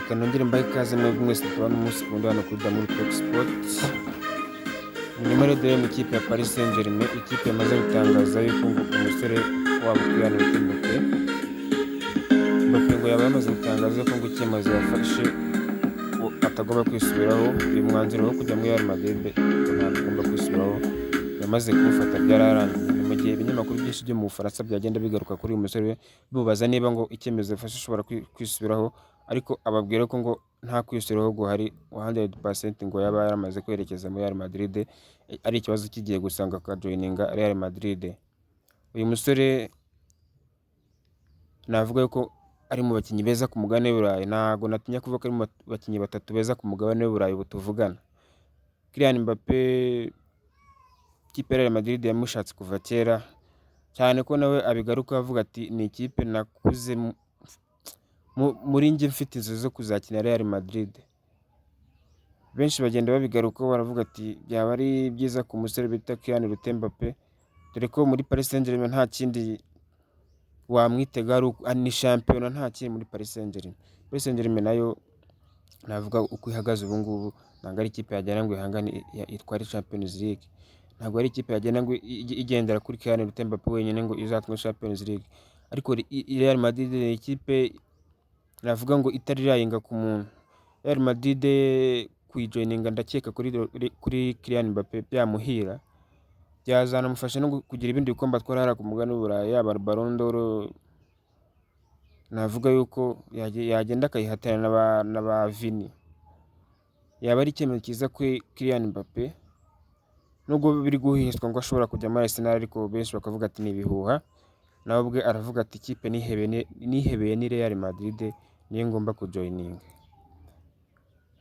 Reka nongere mbahe ikaze mwebwe mwese tubana umunsi ku wundi hano kuri Damu Talk Sport. Nyuma rero dore mu ikipe ya Paris Saint-Germain, ikipe yamaze gutangaza yuko ngo umusore wabo Kylian Mbappe ngo yaba yamaze gutangaza ko ngo icyemezo yafashe atagomba kwisubiraho. Uyu mwanzuro wo kujya muri Real Madrid ntabwo agomba kwisubiraho, yamaze kumufata byararangiye. Ni mu gihe ibinyamakuru byinshi byo mu Bufaransa byagenda bigaruka kuri uyu musore bimubaza niba ngo icyemezo yafashe ashobora kwisubiraho, ariko ababwira ko ngo nta kwisubiraho guhari 100% ngo yaba yaramaze kwerekeza muri Real Madrid, ari ikibazo kigiye gusanga akajoininga Real Madrid. Uyu musore navuga ko ari mu bakinnyi beza ku mugabane w'Uburayi, ntabwo natinya kuvuga ko ari mu bakinnyi batatu beza ku mugabane w'Uburayi tuvugana. Kylian Mbappe ikipe ya Real Madrid yamushatse kuva kera cyane, ko nawe abigaruka avuga ati ni ikipe nakuze muri njye mfite inzozi zo kuzakina Real Madrid. Benshi bagenda babigarukaho baravuga ati byaba ari byiza ku musore bita Kylian Mbappe, dore ko muri Paris Saint-Germain nta kindi wamwitega ni shampiyona, nta kindi muri Paris Saint-Germain. Paris Saint-Germain nayo navuga uko ihagaze ubu ngubu ntabwo ari ikipe yagenda ngo ihangane itware Champions League, ntabwo ari ikipe yagenda ngo igendera kuri Kylian Mbappe wenyine ngo izatware Champions League. Ariko Real Madrid ni ikipe navuga ngo itari yayinga ku muntu. Real Madrid kuyijoininga ndakeka kuri Kylian Mbappe byamuhira, byazanamufasha no kugira ibindi bikombe atwara ku mugabane w'Uburayi, yaba Ballon d'Or. Navuga yuko yagenda akayihatanira na ba Vini, yaba ari icyemezo cyiza kuri Kylian Mbappe. Nubwo biri guhishwa ngo ashobora kujya muri Arsenal, ariko benshi bakavuga ati ni ibihuha. Nawe ubwe aravuga ati ikipe nihebeye ni Real Madrid, niyo ngomba kujoininga.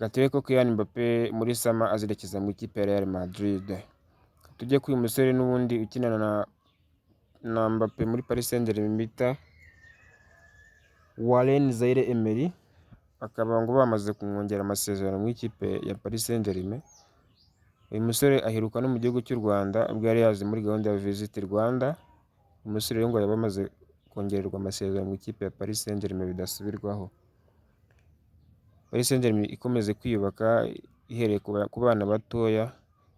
Gatuye ko Kylian Mbappe muri sama azerekeza mu ikipe ya Real Madrid. Tujye kuri uyu musore n'ubundi ukinana na Mbappe muri Paris Saint-Germain bita Warren Zaïre-Emery, akaba ngo bamaze kumwongera amasezerano mu ikipe ya Paris Saint-Germain. Uyu musore aheruka no mu gihugu cy'u Rwanda ubwo yari yaje muri gahunda ya Visit Rwanda. Umusore ngo yaba amaze kongererwa amasezerano mu ikipe ya Paris Saint-Germain bidasubirwaho. Paris Saint-Germain ikomeze kwiyubaka ihereye ku bana batoya,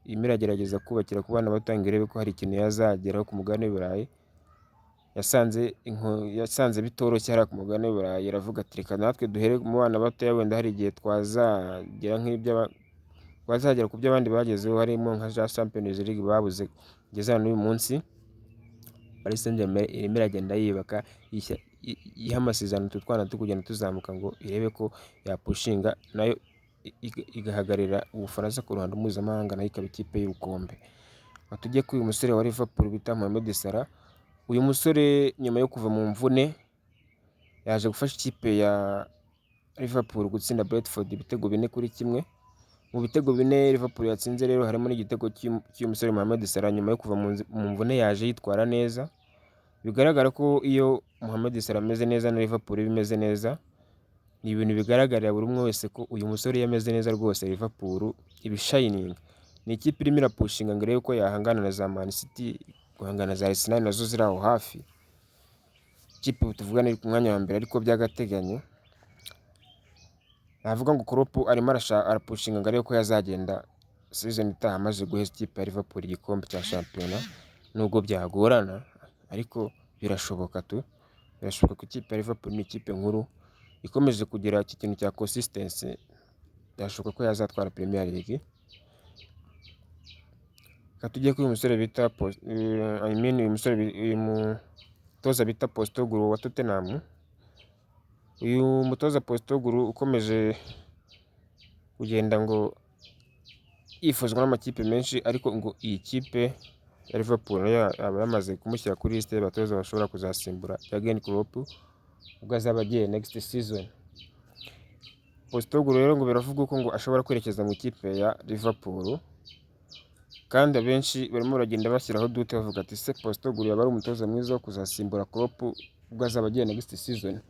irimo iragerageza kubakira ku bana batoya ngo irebe ko hari ikintu yazageraho ku mugabane w'Uburayi. Yasanze bitoroshye hariya ku mugabane w'Uburayi, iravuga ati reka natwe duhere mu bana batoya, wenda hari igihe twazagera ku byo abandi bagezeho, harimo nka Champions League babuze kugeza n'uyu munsi. Paris Saint-Germain irimo iragenda yiyubaka, iha amasezerano twana kugenda tuzamuka ngo irebe ko yapushinga nayo igahagarira Ubufaransa ku ruhando mpuzamahanga, nayo ikaba ikipe y'ubukombe. Tujye kuri uyu musore wa Liverpool bita Mohamed Salah. Uyu musore nyuma yo kuva mu mvune yaje gufasha ikipe ya Liverpool gutsinda Brentford ibitego 4-1. Mu bitego 4 Liverpool yatsinze rero harimo n'igitego cy'uyu musore Mohamed Salah. Nyuma yo kuva mu mvune yaje yitwara neza, bigaragara ko iyo Mohamed Salah ameze neza na Liverpool bimeze neza. Ni ibintu bigaragarira buri umwe wese ko uyu musore yameze neza rwose. Liverpool ibi shining, ni ikipe irimo irapushinga ngo irebe ko yahangana na za Man City, guhangana za Arsenal nazo ziri aho hafi. Ikipe tuvugana iri ku mwanya wa mbere ariko by'agateganyo. Navuga ngo Klopp arimo arapushinga ngo arebe ko yazagenda season itaha amaze guheza ikipe ya Liverpool igikombe cya shampiyona. Nubwo byagorana ariko birashoboka birashoboka ko ikipe ya Liverpool ni ikipe nkuru ikomeje kugira iki kintu cya consistency, byashoboka ko yazatwara Premier League. Tujye kuri uyu musore bita uyu mutoza bita Postecoglou wa Tottenham. Uyu mutoza Postecoglou ukomeje kugenda ngo yifuzwa n'amakipe menshi, ariko ngo iyi kipe ya Liverpool yaba yamaze kumushyira kuri liste y'abatoza bashobora kuzasimbura Jurgen Klopp ubwo azaba agiye next season. Postecoglou rero ngo biravuga ko ngo ashobora kwerekeza mu ikipe ya Liverpool, kandi abenshi barimo baragenda bashyiraho dute bavuga ati se Postecoglou yaba ari umutoza mwiza wo kuzasimbura Klopp ubwo azaba agiye next season.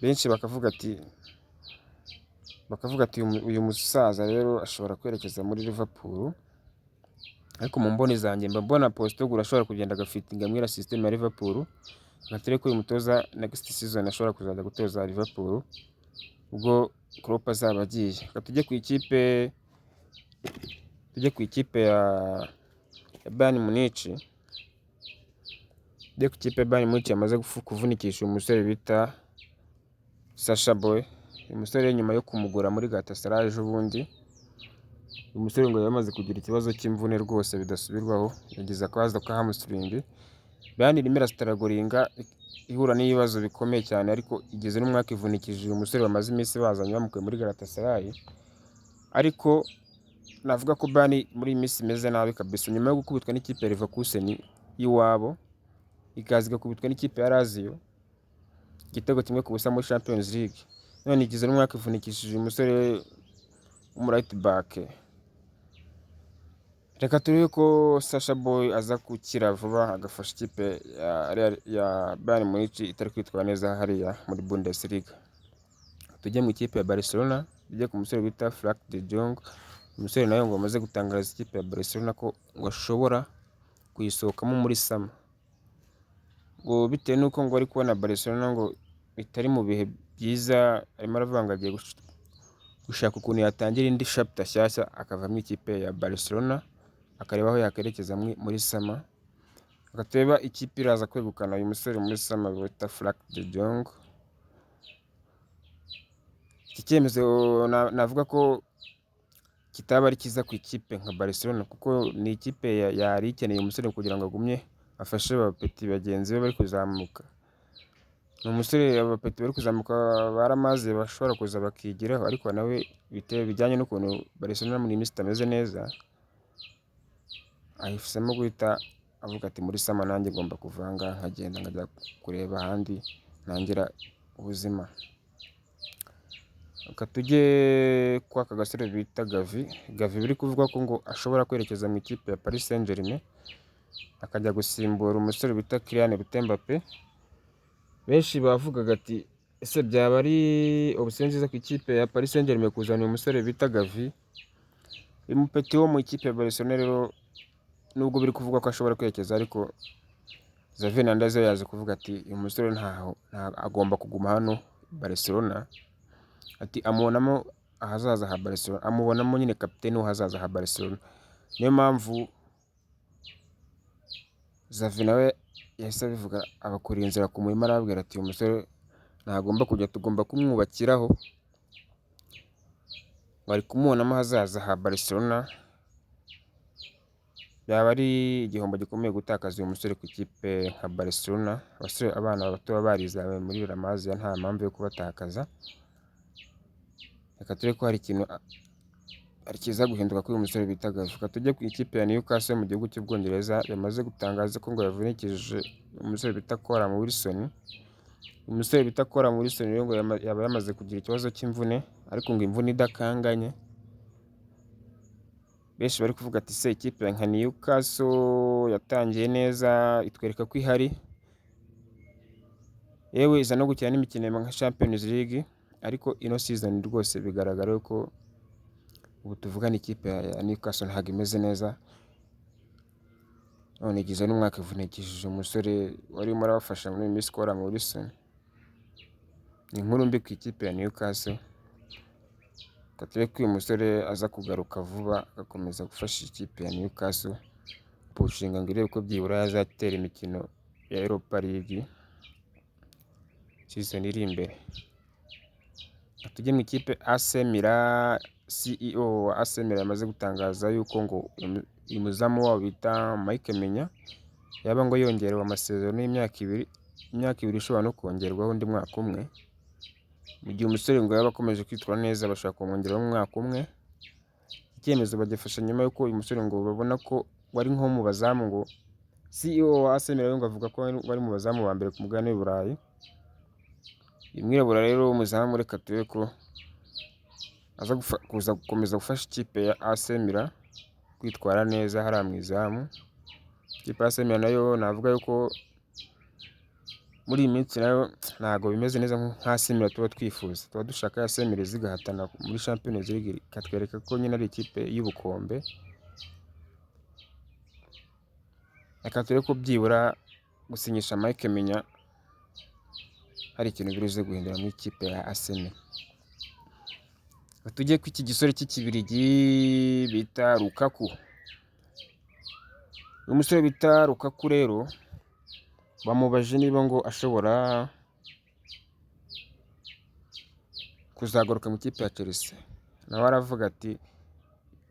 Benshi bakavuga ati uyu musaza rero ashobora kwerekeza muri Liverpool, ariko mu mboni zanjye mbona Postecoglou ashobora kugenda agafitinga muri system ya Liverpool. Nkatere ko uyu mutoza next season ashobora kuzaza gutoza Liverpool ubwo Klopp azaba agiye. Reka tujye ku ikipe ya Bayern Munich. Tujye ku ikipe ya Bayern Munich yamaze kuvunikisha umusore bita Sacha Boey. Uyu musore nyuma yo kumugura muri Galatasaray ejo bundi, uyu musore ngo yamaze kugira ikibazo cy'imvune rwose bidasubirwaho, yagize akabazo ka hamstring. Bayern irimo irasitaragoringa ihura n'ibibazo bikomeye cyane, ariko igeze n'umwaka ivunikishije uyu musore bamaze iminsi bazanye bamukuye muri Galatasaray. Ariko navuga ko Bayern muri iyi minsi imeze nabi kabisa, nyuma yo gukubitwa n'ikipe ya Leverkusen y'iwabo, ikaza igakubitwa n'ikipe ya Lazio igitego kimwe ku busa muri Champions League, none igeze n'umwaka ivunikishije uyu musore w'umu right back. Reka turebe ko Sacha Boey aza gukira vuba agafasha ikipe ya Bayern Munich itari kwitwara neza hariya muri Bundesliga. Tujye mu ikipe ya Barcelona, tujye ku musore bita Frank de Jong. Umusore nawe ngo amaze gutangariza ikipe ya Barcelona ko ngo ashobora kuyisohokamo muri sama, ngo bitewe n'uko ngo ari kubona Barcelona ngo bitari mu bihe byiza, arimo aravuga ngo agiye gushaka ukuntu yatangira indi chapter shyashya akava mu ikipe ya Barcelona akareba aho yakerekeza muri sama. Agateba ikipe iraza kwegukana uyu musore muri sama bita Frank de Jong. Iki cyemezo navuga ko kitaba ari cyiza ku ikipe nka Barcelona, kuko ni ikipe yari ikeneye umusore kugira ngo agumye afashe abapeti bagenzi be bari kuzamuka. Ni umusore abapeti bari kuzamuka baramaze bashobora kuza bakigiraho, ariko nawe bitewe bijyanye n'ukuntu Barcelona muri minsi itameze neza, ahisemo guhita avuga ati muri sama nanjye ngomba kuvanga nkagenda nkajya kureba ahandi ntangira ubuzima. Reka tujye kwa aka gasore bita Gavi. Biri kuvuga ko ngo ashobora kwerekeza mu ikipe ya Paris Saint-Germain akajya gusimbura umusore bita Kylian Mbappe. Benshi bavugaga ati ese byaba ari option nziza ku ikipe ya Paris Saint-Germain kuzana uyu musore bita Gavi. Uyu mupeti wo mu ikipe ya Barcelona rero nubwo biri kuvuga ko ashobora kwerekeza, ariko Xavi Hernandez yaje kuvuga ati uyu musore ntaho agomba kuguma hano Barcelona, ati amubonamo ahazaza ha Barcelona, amubonamo nyine kapiteni w'ahazaza ha Barcelona. Niyo mpamvu Xavi nawe yahise abivuga abakuriye inzira ku murima, arababwira ati uyu musore ntagomba kujya, tugomba kumwubakiraho, bari kumubonamo ahazaza ha Barcelona. Byaba ari igihombo gikomeye gutakaza uyu musore ku ikipe nka Barcelona. Abasore abana bato baba barizawe muri La Masia, nta mpamvu yo kubatakaza. Reka turebe ko hari ikintu ari kiza guhinduka kuri uyu musore bita Gavi. Reka tujye ku ikipe ya Newcastle mu gihugu cy'Ubwongereza, yamaze gutangaza ko ngo yavunikishije umusore bita Callum Wilson. Umusore bita Callum Wilson rero ngo yaba yamaze kugira ikibazo cy'imvune, ariko ngo imvune idakanganye. Benshi bari kuvuga ati se ikipe nka Newcastle yatangiye neza, itwereka ko ihari, yewe iza no gukina n'imikino nka Champions League, ariko ino season rwose bigaragara ko ubu tuvugana ikipe ya Newcastle ntabwo imeze neza. None igize n'umwaka ivunikishije umusore warimo arabafasha muri Miss Callum Wilson. Ni inkuru mbi ku ikipe ya Newcastle. Katire ko uyu musore aza kugaruka vuba agakomeza gufasha ikipe ya Newcastle pushinga ngo irebe ko byibura yazatera imikino ya Europa League season iri imbere. Tujye mu ikipe AC Milan. CEO wa AC Milan yamaze gutangaza yuko ngo umuzamu wabo bita Mike Menya yaba ngo yongerewe amasezerano y'imyaka ibiri ishobora no kongerwaho undi mwaka umwe. Mu gihe umusore ngo yaba akomeje kwitwara neza bashaka kumwongeraho umwaka umwe. Icyemezo bagifasha nyuma yuko uyu musore ngo babona ko wari nko mu bazamu, ngo CEO wa AC Milan ngo avuga ko wari mu bazamu ba mbere ku mugabane w'i Burayi. Uyu mwirabura rero w'umuzamu, reka turebe ko aza kuza gukomeza gufasha ikipe ya AC Milan kwitwara neza hariya mu izamu. Ikipe ya AC Milan nayo navuga yuko muri iyi minsi nayo ntabwo bimeze neza nka AC Milan tuba twifuza. Tuba dushaka AC Milan zigahatana muri Champions League, ikatwereka ko nyine ari ikipe y'ubukombe. Reka turebe ko byibura gusinyisha Mike Menya hari ikintu biruze guhindura mu ikipe ya AC Milan. tujye ku iki gisore cy'ikibirigi bita Lukaku. Uyu musore bita Lukaku rero bamubaje niba ngo ashobora kuzagaruka mu ikipe ya Chelsea, nawe aravuga ati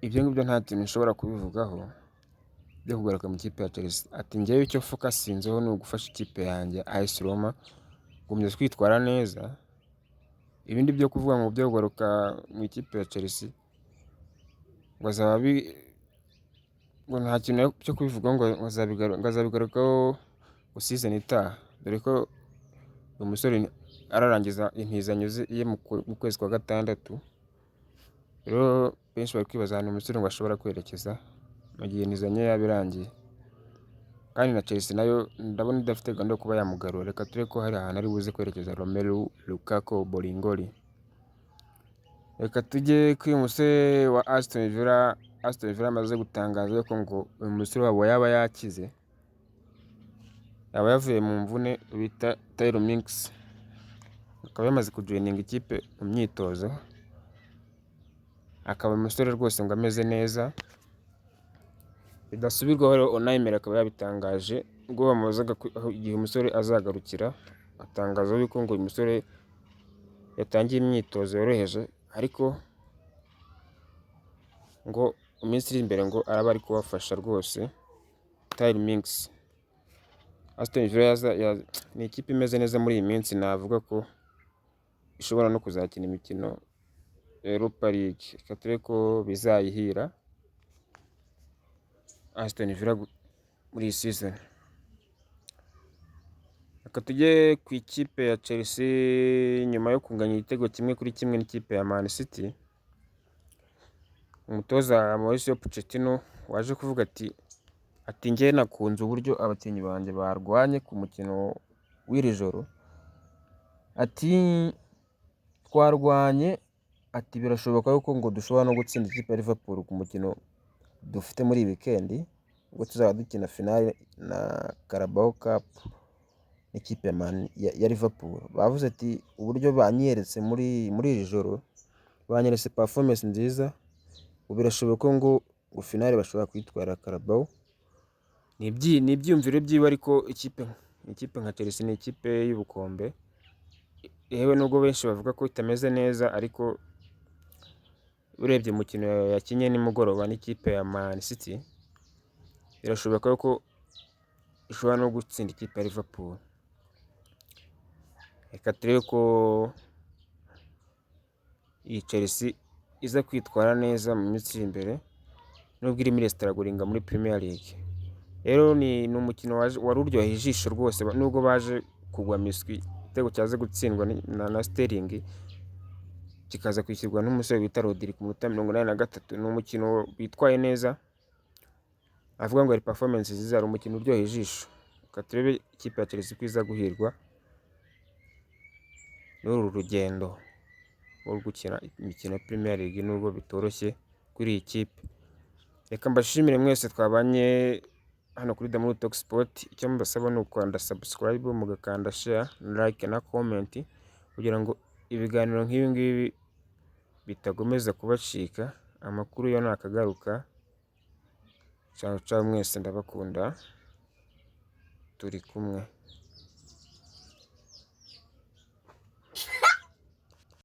ibyo ngibyo nta kintu nshobora kubivugaho byo kugaruka mu ikipe ya Chelsea. Ati njyewe icyo fokasinzeho ni ugufasha ikipe yanjye AS Roma gukomeza kwitwara neza, ibindi byo kuvuga ngo byo kugaruka mu ikipe ya Chelsea ngo ngo nta kintu cyo kubivugaho ngo azabigarukaho ngo season itaha, dore ko uyu musore ararangiza intizanyo ye mu kwezi kwa gatandatu. Rero benshi bari kwibaza ahantu umusore ngo ashobora kwerekeza mu gihe intizanyo ye yaba irangiye, kandi na Chelsea nayo ndabona idafite gahunda yo kuba yamugarura. Reka turebe ko hari ahantu ari buze kwerekeza Romelu Lukaku Bolingoli. Reka tujye kuri uyu musore wa Aston Villa. Aston Villa amaze gutangaza yuko ngo uyu musore wabo yaba yakize, yaba yavuye mu mvune bita Tyrone Mings, akaba yamaze kujoininga ikipe mu myitozo, akaba umusore rwose ngo ameze neza bidasubirwaho. Rero Unai Emery akaba yabitangaje ubwo bamubazaga igihe umusore azagarukira, atangaza yuko ngo uyu musore yatangiye imyitozo yoroheje, ariko ngo iminsi iri imbere ngo araba ari kubafasha rwose. Tyrone Mings, Aston Villa ni ikipe imeze neza muri iyi minsi, navuga ko ishobora no kuzakina imikino Europa League. Reka turebe ko bizayihira Aston Villa muri iyi season. Reka tujye ku ikipe ya Chelsea nyuma yo kunganya igitego 1-1 n'ikipe ya Man City. Umutoza Mauricio Pochettino waje kuvuga ati njye nakunze uburyo abakinnyi banjye barwanye ku mukino w'iri joro, ati twarwanye, ati birashoboka yuko ngo dushobora no gutsinda ikipe ya Liverpool ku mukino dufite muri weekend, ubwo tuzaba dukina finale na Carabao Cup n'ikipe ya Liverpool. Bavuze ati uburyo banyeretse muri iri joro, banyeretse performance nziza, birashoboka ngo finale bashobora kwitwara Carabao. Ni ibyiyumviro byiwe, ariko ikipe nka Chelsea ni ikipe y'ubukombe, yewe nubwo benshi bavuga ko itameze neza, ariko urebye umukino yakinye nimugoroba n'ikipe ya Man City, birashoboka ko ishobora no gutsinda ikipe ya Liverpool. Reka turebe ko iyi Chelsea iza kwitwara neza mu minsi iri imbere, nubwo irimo irestaraguringa muri Premier League. Rero ni umukino wari uryoheye ijisho rwose, nubwo baje kugwa miswi, igitego cyaze gutsindwa na Sterling kikaza kwishyurwa n'umusore bita Rodri ku minota 83. Ni umukino bitwaye neza, avuga ngo ari performance nziza, ari umukino uryoheye ijisho. Reka turebe ikipe ya Chelsea ko iza guhirwa n'uru rugendo rwo gukina imikino ya Premier League, nubwo bitoroshye kuri iyi kipe. Reka mbashimire mwese twabanye hano kuri Damudu Talk Sport. Icyo mbasaba ni ukanda subscribe, mugakanda share, like na comment, kugira ngo ibiganiro nk'ibi ngibi bitagomeza kubacika. Amakuru yo nakagaruka. Ciao ciao mwese, ndabakunda, turi kumwe.